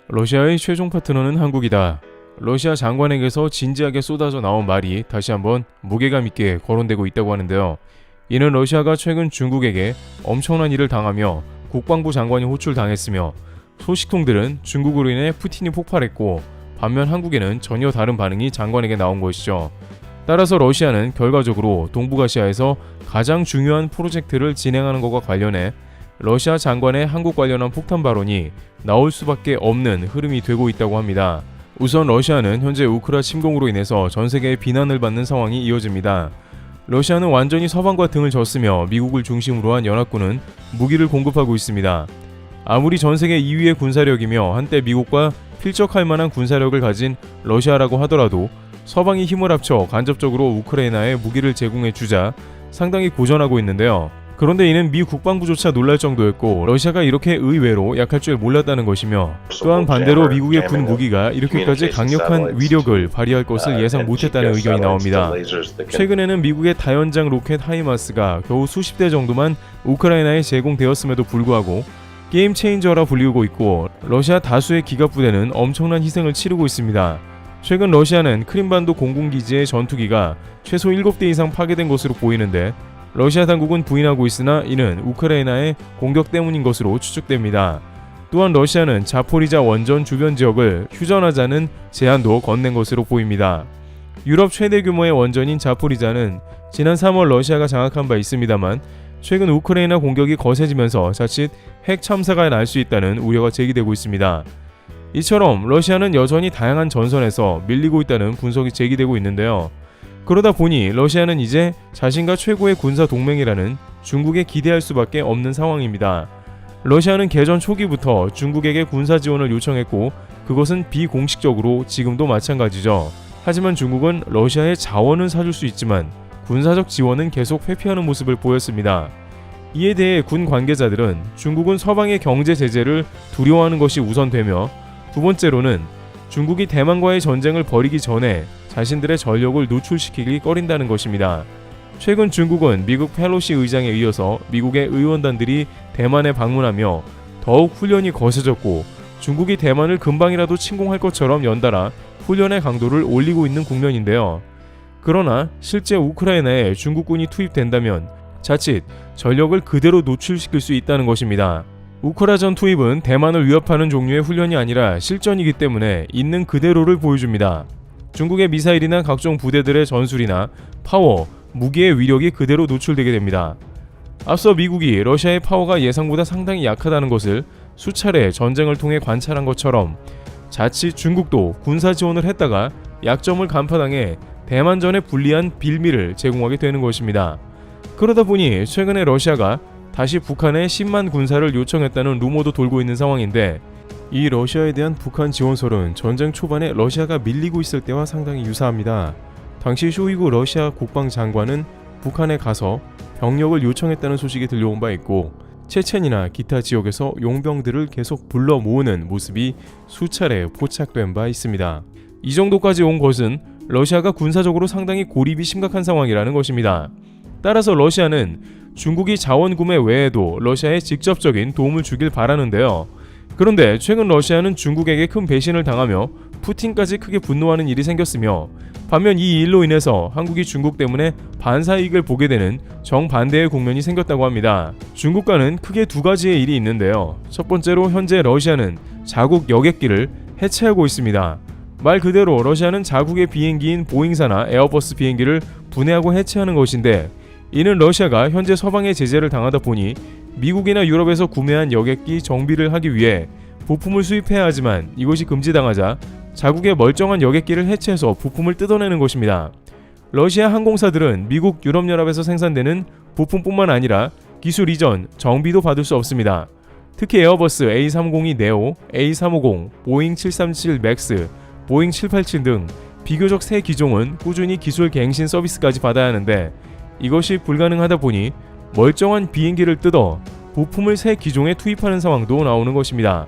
러시아의 최종 파트너는 한국이다. 러시아 장관에게서 진지하게 쏟아져 나온 말이 다시 한번 무게감 있게 거론되고 있다고 하는데요. 이는 러시아가 최근 중국에게 엄청난 일을 당하며 국방부 장관이 호출당했으며 소식통들은 중국으로 인해 푸틴이 폭발했고 반면 한국에는 전혀 다른 반응이 장관에게 나온 것이죠. 따라서 러시아는 결과적으로 동북아시아에서 가장 중요한 프로젝트를 진행하는 것과 관련해 러시아 장관의 한국 관련한 폭탄 발언이 나올 수밖에 없는 흐름이 되고 있다고 합니다. 우선 러시아는 현재 우크라 침공으로 인해서 전 세계의 비난을 받는 상황이 이어집니다. 러시아는 완전히 서방과 등을 졌으며 미국을 중심으로 한 연합군은 무기를 공급하고 있습니다. 아무리 전 세계 2위의 군사력이며 한때 미국과 필적할 만한 군사력을 가진 러시아라고 하더라도 서방이 힘을 합쳐 간접적으로 우크라이나에 무기를 제공해 주자 상당히 고전하고 있는데요. 그런데 이는 미 국방부조차 놀랄 정도였고 러시아가 이렇게 의외로 약할 줄 몰랐다는 것이며 또한 반대로 미국의 군 무기가 이렇게까지 강력한 위력을 발휘할 것을 예상 못했다는 의견이 나옵니다. 최근에는 미국의 다연장 로켓 하이마스가 겨우 수십 대 정도만 우크라이나에 제공되었음에도 불구하고 게임 체인저라 불리우고 있고 러시아 다수의 기갑부대는 엄청난 희생을 치르고 있습니다. 최근 러시아는 크림반도 공군기지의 전투기가 최소 7대 이상 파괴된 것으로 보이는데 러시아 당국은 부인하고 있으나 이는 우크라이나의 공격 때문인 것으로 추측됩니다. 또한 러시아는 자포리자 원전 주변 지역을 휴전하자는 제안도 건넨 것으로 보입니다. 유럽 최대 규모의 원전인 자포리자는 지난 3월 러시아가 장악한 바 있습니다만 최근 우크라이나 공격이 거세지면서 자칫 핵 참사가 날 수 있다는 우려가 제기되고 있습니다. 이처럼 러시아는 여전히 다양한 전선에서 밀리고 있다는 분석이 제기되고 있는데요. 그러다 보니 러시아는 이제 자신과 최고의 군사 동맹이라는 중국에 기대할 수밖에 없는 상황입니다. 러시아는 개전 초기부터 중국에게 군사 지원을 요청했고 그것은 비공식적으로 지금도 마찬가지죠. 하지만 중국은 러시아의 자원은 사줄 수 있지만 군사적 지원은 계속 회피하는 모습을 보였습니다. 이에 대해 군 관계자들은 중국은 서방의 경제 제재를 두려워하는 것이 우선되며 두 번째로는 중국이 대만과의 전쟁을 벌이기 전에 자신들의 전력을 노출시키기 꺼린다는 것입니다. 최근 중국은 미국 펠로시 의장에 이어서 미국의 의원단들이 대만에 방문하며 더욱 훈련이 거세졌고 중국이 대만을 금방이라도 침공할 것처럼 연달아 훈련의 강도를 올리고 있는 국면인데요. 그러나 실제 우크라이나에 중국군이 투입된다면 자칫 전력을 그대로 노출시킬 수 있다는 것입니다. 우크라전 투입은 대만을 위협하는 종류의 훈련이 아니라 실전이기 때문에 있는 그대로를 보여줍니다. 중국의 미사일이나 각종 부대들의 전술이나 파워, 무기의 위력이 그대로 노출되게 됩니다. 앞서 미국이 러시아의 파워가 예상보다 상당히 약하다는 것을 수차례 전쟁을 통해 관찰한 것처럼 자칫 중국도 군사 지원을 했다가 약점을 간파당해 대만전에 불리한 빌미를 제공하게 되는 것입니다. 그러다 보니 최근에 러시아가 다시 북한에 10만 군사를 요청했다는 루머도 돌고 있는 상황인데 이 러시아에 대한 북한 지원설은 전쟁 초반에 러시아가 밀리고 있을 때와 상당히 유사합니다. 당시 쇼이구 러시아 국방장관은 북한에 가서 병력을 요청했다는 소식이 들려온 바 있고 체첸이나 기타 지역에서 용병들을 계속 불러 모으는 모습이 수차례 포착된 바 있습니다. 이 정도까지 온 것은 러시아가 군사적으로 상당히 고립이 심각한 상황이라는 것입니다. 따라서 러시아는 중국이 자원 구매 외에도 러시아에 직접적인 도움을 주길 바라는데요. 그런데 최근 러시아는 중국에게 큰 배신을 당하며 푸틴까지 크게 분노하는 일이 생겼으며 반면 이 일로 인해서 한국이 중국 때문에 반사이익을 보게 되는 정반대의 국면이 생겼다고 합니다. 중국과는 크게 두 가지의 일이 있는데요. 첫 번째로 현재 러시아는 자국 여객기를 해체하고 있습니다. 말 그대로 러시아는 자국의 비행기인 보잉사나 에어버스 비행기를 분해하고 해체하는 것인데 이는 러시아가 현재 서방의 제재를 당하다 보니 미국이나 유럽에서 구매한 여객기 정비를 하기 위해 부품을 수입해야 하지만 이것이 금지당하자 자국의 멀쩡한 여객기를 해체해서 부품을 뜯어내는 것입니다. 러시아 항공사들은 미국, 유럽연합에서 생산되는 부품뿐만 아니라 기술 이전, 정비도 받을 수 없습니다. 특히 에어버스 A302 네오, A350, 보잉 737 맥스, 보잉 787 등 비교적 새 기종은 꾸준히 기술 갱신 서비스까지 받아야 하는데 이것이 불가능하다 보니 멀쩡한 비행기를 뜯어 부품을 새 기종에 투입하는 상황도 나오는 것입니다.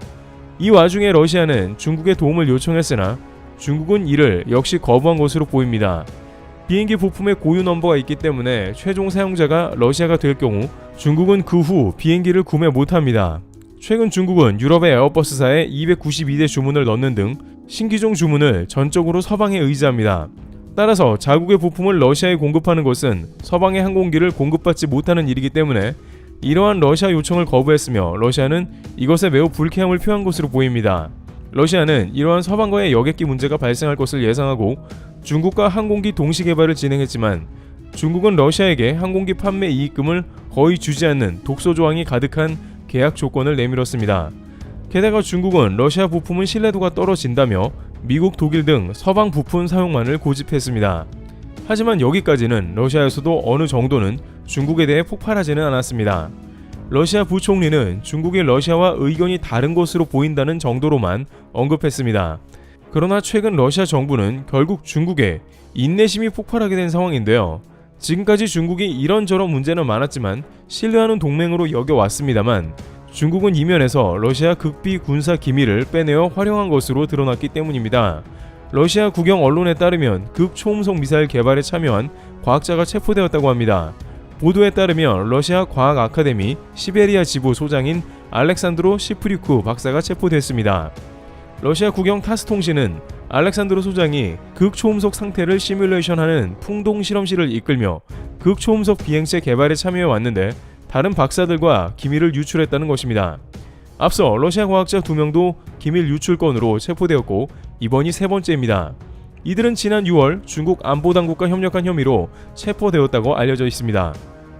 이 와중에 러시아는 중국의 도움을 요청했으나 중국은 이를 역시 거부한 것으로 보입니다. 비행기 부품에 고유 넘버가 있기 때문에 최종 사용자가 러시아가 될 경우 중국은 그 후 비행기를 구매 못합니다. 최근 중국은 유럽의 에어버스사에 292대 주문을 넣는 등 신기종 주문을 전적으로 서방에 의지합니다. 따라서 자국의 부품을 러시아에 공급하는 것은 서방의 항공기를 공급받지 못하는 일이기 때문에 이러한 러시아 요청을 거부했으며 러시아는 이것에 매우 불쾌함을 표한 것으로 보입니다. 러시아는 이러한 서방과의 여객기 문제가 발생할 것을 예상하고 중국과 항공기 동시 개발을 진행했지만 중국은 러시아에게 항공기 판매 이익금을 거의 주지 않는 독소 조항이 가득한 계약 조건을 내밀었습니다. 게다가 중국은 러시아 부품은 신뢰도가 떨어진다며 미국, 독일 등 서방 부품 사용만을 고집했습니다. 하지만 여기까지는 러시아에서도 어느 정도는 중국에 대해 폭발하지는 않았습니다. 러시아 부총리는 중국이 러시아와 의견이 다른 것으로 보인다는 정도로만 언급했습니다. 그러나 최근 러시아 정부는 결국 중국에 인내심이 폭발하게 된 상황인데요. 지금까지 중국이 이런저런 문제는 많았지만 신뢰하는 동맹으로 여겨왔습니다만 중국은 이면에서 러시아 극비 군사 기밀을 빼내어 활용한 것으로 드러났기 때문입니다. 러시아 국영 언론에 따르면 극초음속 미사일 개발에 참여한 과학자가 체포되었다고 합니다. 보도에 따르면 러시아 과학 아카데미 시베리아 지부 소장인 알렉산드로 시프리쿠 박사가 체포됐습니다. 러시아 국영 타스 통신은 알렉산드로 소장이 극초음속 상태를 시뮬레이션하는 풍동 실험실을 이끌며 극초음속 비행체 개발에 참여해 왔는데 다른 박사들과 기밀을 유출했다는 것입니다. 앞서 러시아 과학자 2명도 기밀 유출 건으로 체포되었고 이번이 세 번째입니다. 이들은 지난 6월 중국 안보당국과 협력한 혐의로 체포되었다고 알려져 있습니다.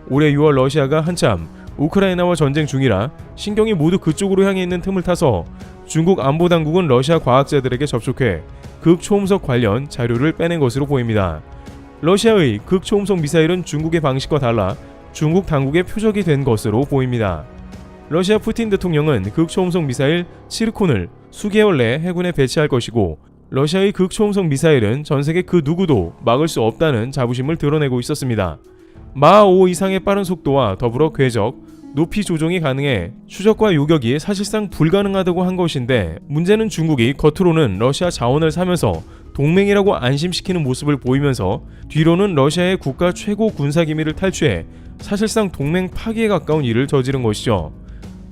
올해 6월 러시아가 한참 우크라이나와 전쟁 중이라 신경이 모두 그쪽으로 향해 있는 틈을 타서 중국 안보당국은 러시아 과학자들에게 접촉해 극초음속 관련 자료를 빼낸 것으로 보입니다. 러시아의 극초음속 미사일은 중국의 방식과 달라 중국 당국의 표적이 된 것으로 보입니다. 러시아 푸틴 대통령은 극초음속 미사일 치르콘을 수개월 내에 해군에 배치할 것이고 러시아의 극초음속 미사일은 전세계 그 누구도 막을 수 없다는 자부심을 드러내고 있었습니다. 마하5 이상의 빠른 속도와 더불어 궤적, 높이 조종이 가능해 추적과 요격이 사실상 불가능하다고 한 것인데 문제는 중국이 겉으로는 러시아 자원을 사면서 동맹이라고 안심시키는 모습을 보이면서 뒤로는 러시아의 국가 최고 군사기밀을 탈취해 사실상 동맹 파기에 가까운 일을 저지른 것이죠.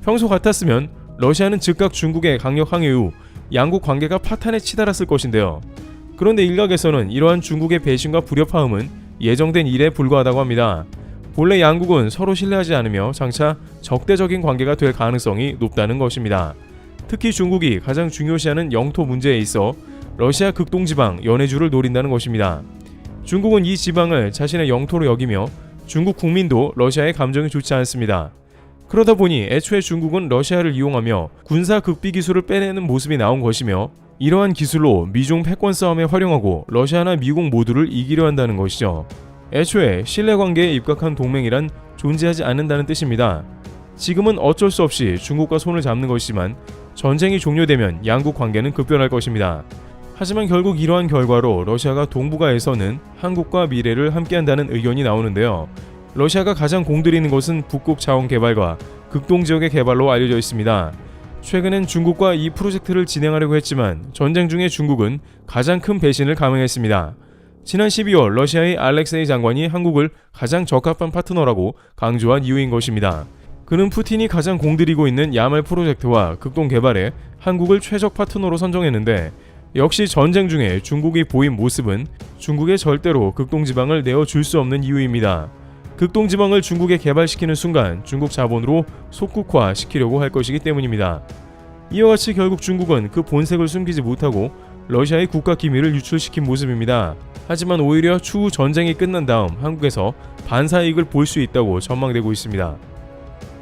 평소 같았으면 러시아는 즉각 중국의 강력 항의 후 양국 관계가 파탄에 치달았을 것인데요. 그런데 일각에서는 이러한 중국의 배신과 불협화음은 예정된 일에 불과하다고 합니다. 본래 양국은 서로 신뢰하지 않으며 장차 적대적인 관계가 될 가능성이 높다는 것입니다. 특히 중국이 가장 중요시하는 영토 문제에 있어 러시아 극동지방 연해주를 노린다는 것입니다. 중국은 이 지방을 자신의 영토로 여기며 중국 국민도 러시아의 감정이 좋지 않습니다. 그러다 보니 애초에 중국은 러시아를 이용하며 군사 극비 기술을 빼내는 모습이 나온 것이며 이러한 기술로 미중 패권 싸움에 활용하고 러시아나 미국 모두를 이기려 한다는 것이죠. 애초에 신뢰관계에 입각한 동맹이란 존재하지 않는다는 뜻입니다. 지금은 어쩔 수 없이 중국과 손을 잡는 것이지만 전쟁이 종료되면 양국 관계는 급변할 것입니다. 하지만 결국 이러한 결과로 러시아가 동북아에서는 한국과 미래를 함께한다는 의견이 나오는데요. 러시아가 가장 공들이는 것은 북극 자원 개발과 극동지역의 개발로 알려져 있습니다. 최근엔 중국과 이 프로젝트를 진행하려고 했지만 전쟁 중에 중국은 가장 큰 배신을 감행했습니다. 지난 12월 러시아의 알렉세이 장관이 한국을 가장 적합한 파트너라고 강조한 이유인 것입니다. 그는 푸틴이 가장 공들이고 있는 야말 프로젝트와 극동 개발에 한국을 최적 파트너로 선정했는데 역시 전쟁 중에 중국이 보인 모습은 중국에 절대로 극동지방을 내어줄 수 없는 이유입니다. 극동지방을 중국에 개발시키는 순간 중국 자본으로 속국화시키려고 할 것이기 때문입니다. 이와 같이 결국 중국은 그 본색을 숨기지 못하고 러시아의 국가 기밀을 유출시킨 모습입니다. 하지만 오히려 추후 전쟁이 끝난 다음 한국에서 반사이익을 볼 수 있다고 전망되고 있습니다.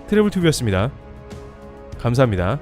트래블튜브였습니다. 감사합니다.